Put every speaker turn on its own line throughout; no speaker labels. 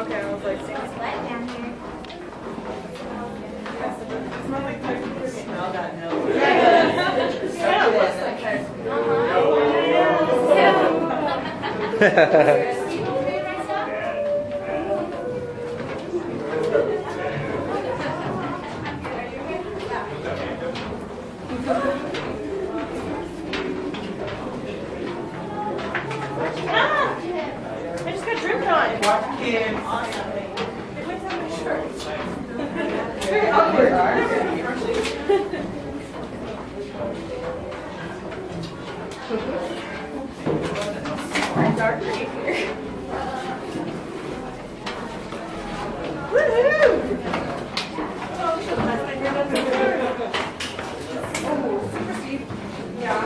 Okay, I was like, see, it's wet down here. Smell that milk. I just got dripped on. Watch Kim. Awesome. It went down my shirt. It's very awkward. It's dark right here. Woohoo! Oh, super steep. Yeah.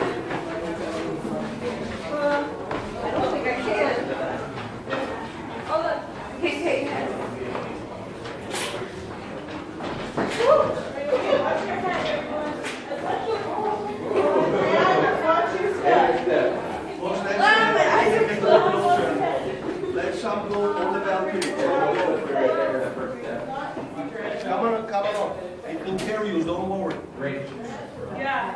I don't think I can. Oh, look. Hey.
Let some go on the balcony. Come on. It can carry you, don't worry. Great.
Yeah.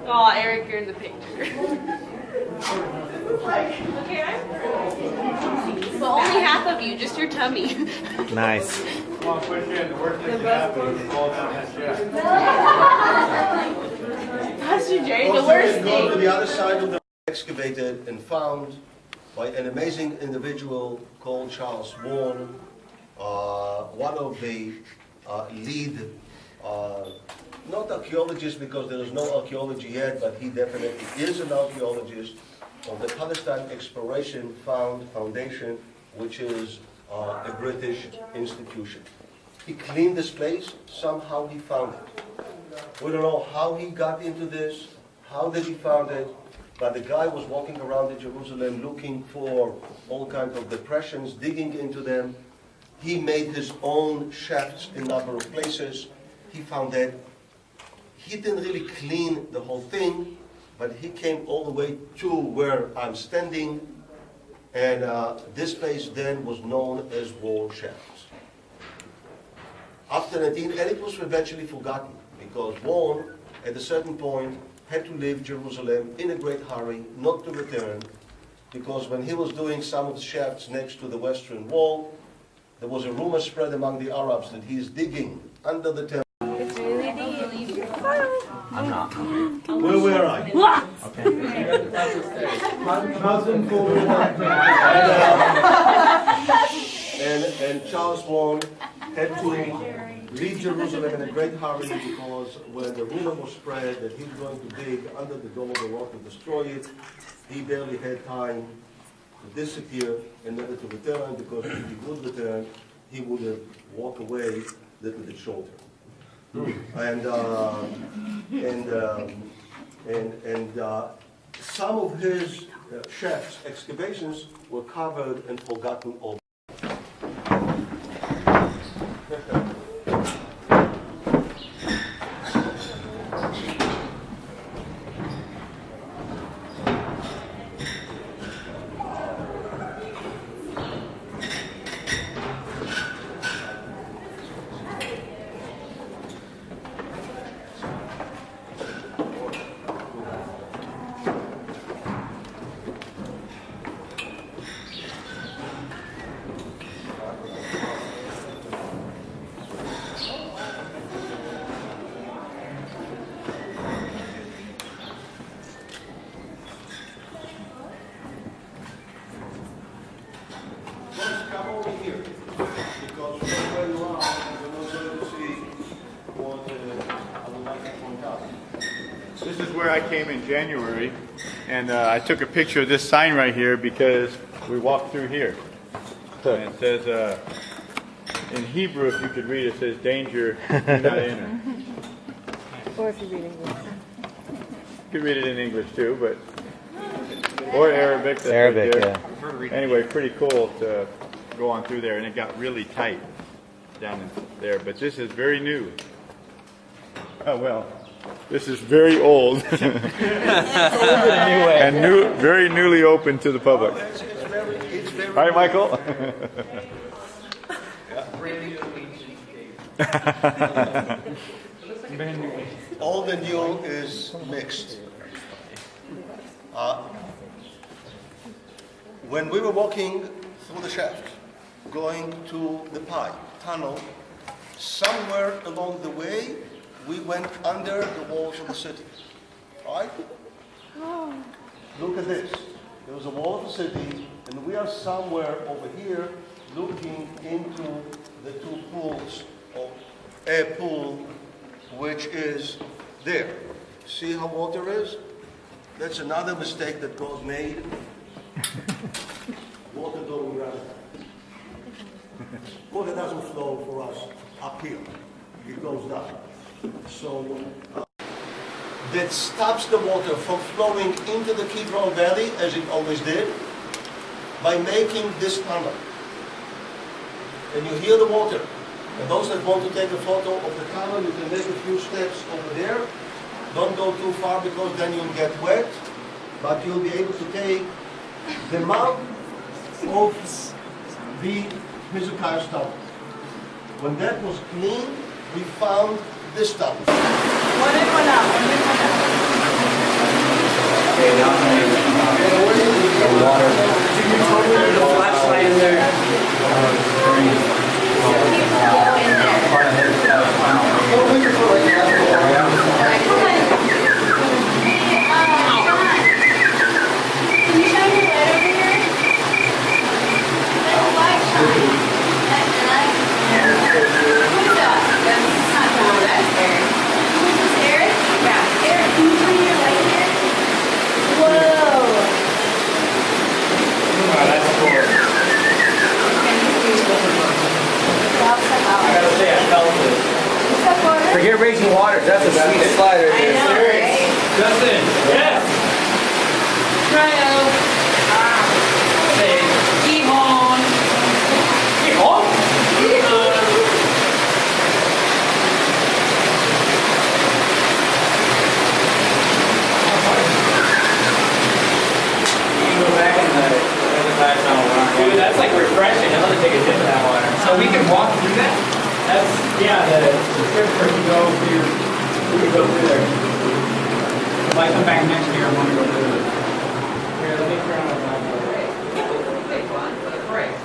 Oh, Eric, you're in the picture. Well, only half of you, just your tummy.
Nice.
Come on, push in. The worst thing that happens is fall down that shaft.
Pastor Jerry, the worst
Go to
thing.
the other side of the excavated and found by an amazing individual called Charles Warren, one of the lead, not archaeologists because there is no archaeology yet, but he definitely is an archaeologist of the Palestine Exploration Foundation, which is a British institution. He cleaned this place, somehow he found it. We don't know how he got into this, how did he found it, but the guy was walking around in Jerusalem looking for all kinds of depressions, digging into them. He made his own shafts in a number of places. He found that. He didn't really clean the whole thing, but he came all the way to where I'm standing, and this place then was known as Wall Shafts. After 19, and it was eventually forgotten, because Warren, at a certain point, had to leave Jerusalem in a great hurry, not to return, because when he was doing some of the shafts next to the Western Wall, there was a rumor spread among the Arabs that he is digging under the temple.
It's really deep.
I'm not.
Where are I? And Charles Warren had to leave Jerusalem in a great hurry because when the rumor was spread that he was going to dig under the dome of the rock to destroy it, he barely had time to disappear in order to return, because if he would return, he would have walked away a little bit shorter. And some of his shafts, excavations, were covered and forgotten all.
This is where I came in January, and I took a picture of this sign right here because we walked through here. And it says, in Hebrew, if you could read it, says, "Danger, do not enter."
Or if you read English.
You could read it in English too, but or Arabic. That's
Arabic,
right
yeah.
there. Anyway, pretty cool to go on through there, and it got really tight down in there. But this is very new. Oh well, this is very old and very newly open to the public.
It's very
Right, Michael?
Old and new is mixed. When we were walking through the shaft, going to the pipe tunnel, somewhere along the way, we went under the walls of the city. Right? Look at this. There was a wall of the city, and we are somewhere over here looking into the two pools, or a pool, which is there. See how water is? That's another mistake that was made. Water don't run. Water doesn't flow for us up here. It goes down. So that stops the water from flowing into the Kidron Valley, as it always did, by making this tunnel. And you hear the water. And those that want to take a photo of the tunnel, you can make a few steps over there. Don't go too far because then you'll get wet. But you'll be able to take the mouth of the Hezekiah's tunnel. When that was clean, we found this tunnel.
One in, one out, one in, one out.
Okay, now the water. There's a flashlight in there. Forget Raging Waters, that's a sweet slide right there.
Right?
Justin, yes.
Cryo.
Say, Gihon. Gihon? You can go back in the side tunnel. Dude, that's like refreshing. I'm gonna take a dip in that water. So we can walk through that? That's, yeah, the script for you go through, we can go through there. If I come back next year, I want to go through it. Here, let me turn on my light.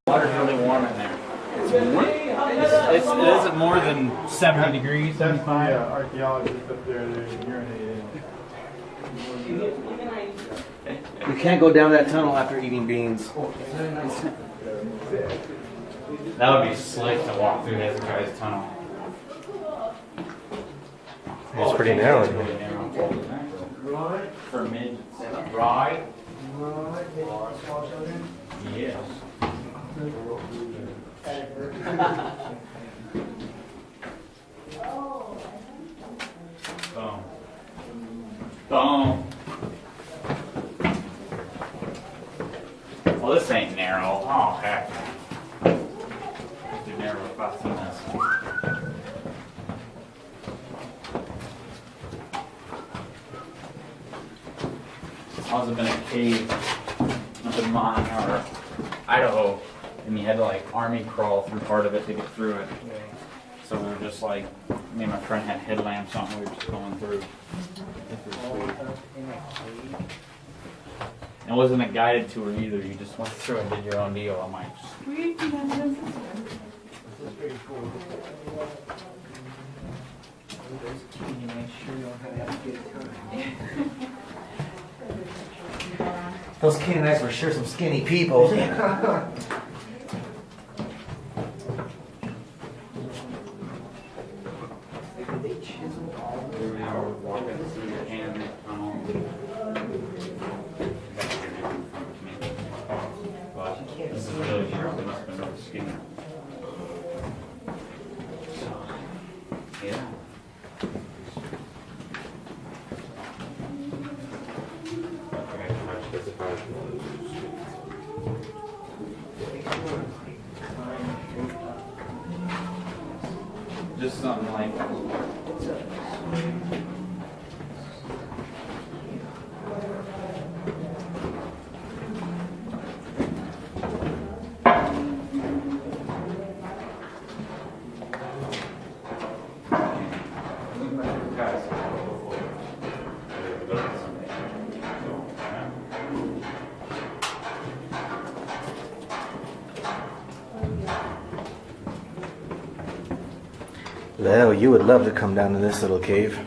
Water's really warm in there. It's warm? It isn't more than 70 degrees.
That's the archaeologist up there, they're urinating.
You can't go down that tunnel after eating beans.
That would be slick to walk through Hezekiah's tunnel.
It's pretty narrow in here.
Really narrow. For mid. Right? Yes. Boom. Boom. Well, this ain't narrow. Oh, heck. Too narrow if I've seen this. This hasn't been a cave up in Montana or Idaho, and you had to like army crawl through part of it to get through it. So we were just like, me and my friend had headlamps on, we were just going through. It wasn't a guided tour either, you just went through and did your own deal. I'm like, sweet.
Those Canaanites were sure some skinny people.
This is really zero. They must have been really skinny. Yeah. Just something like.
Leo, you would love to come down to this little cave.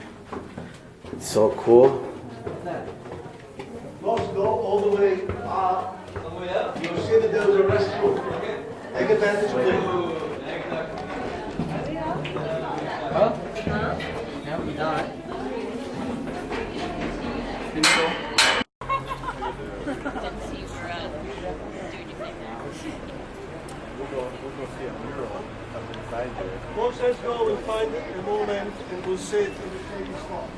It's so cool.
Let's go all the way up.
All the way up?
You'll see that there's a restroom. Take advantage of it.
Huh? No, we're not. Didn't go.
Didn't see you were doing your thing now.
We'll go see a mural up inside there.
Folks, let's go and find a moment and we'll sit in the shady spot.